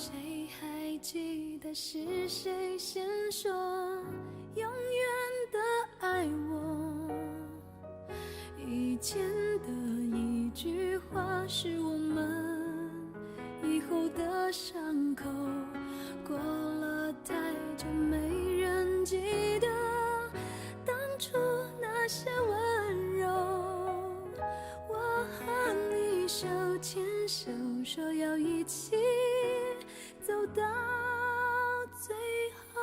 谁还记得是谁先说永远的爱我？以前的一句话是我们以后的伤口，过了太久没人记得当初那些温柔。我和你手牵手，说要一起走到最后。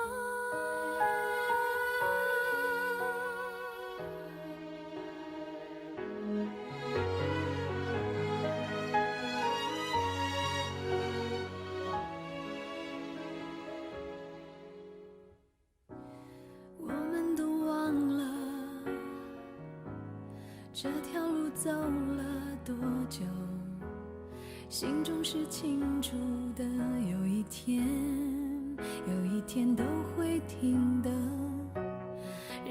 我们都忘了这条路走了多久，心中是清楚的，有一天都会停的。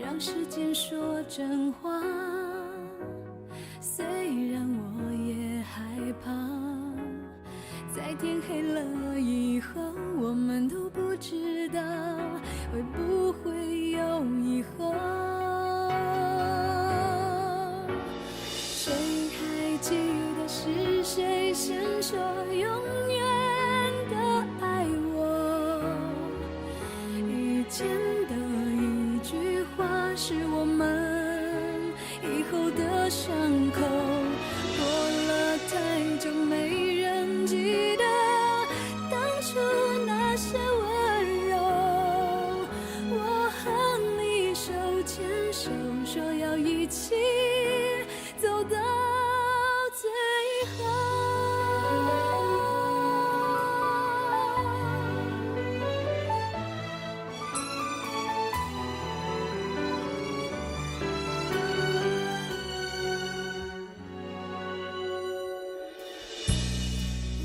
让时间说真话，虽然我也害怕，在天黑了以后，我们都不知道会不会有以后。谁还记得是谁先说永远的爱我？以前的一句话是我们以后的伤口，过了太久没人记得当初那些温柔。我和你手牵手，说要一起走到最后。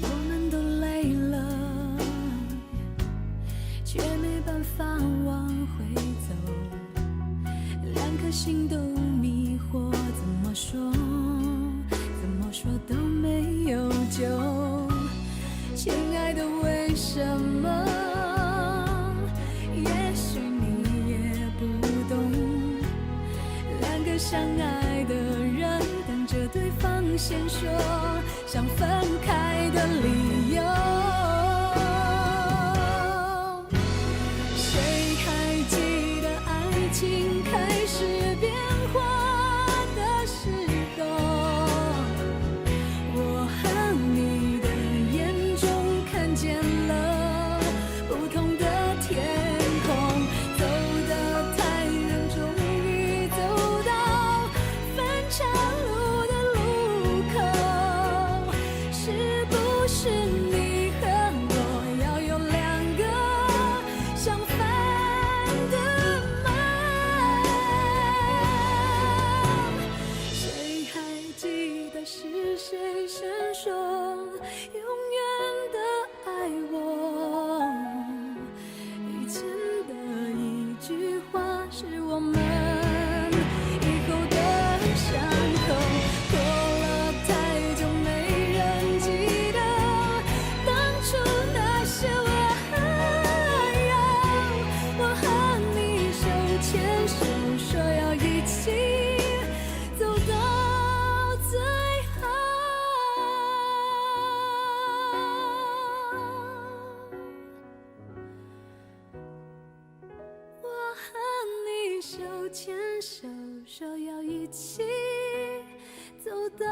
我们都累了，却没办法往回走，两颗心都迷惑，怎么说都没有救。亲爱的，为什么？也许你也不懂，两个相爱的人等着对方先说想分开的理由。谁还记得爱情开始变化的时候？我和你的眼中看见了不同的天空，走得太远，终于走到分岔路的路口。是不是你和我要有两个相反的梦？谁还记得是谁先说永远的爱我？以前的一句话是我们以后的伤口，过了太久没人记得当初那些温柔。我和你手牵手，说要一起走到最后。我和你手牵手，说要一起走到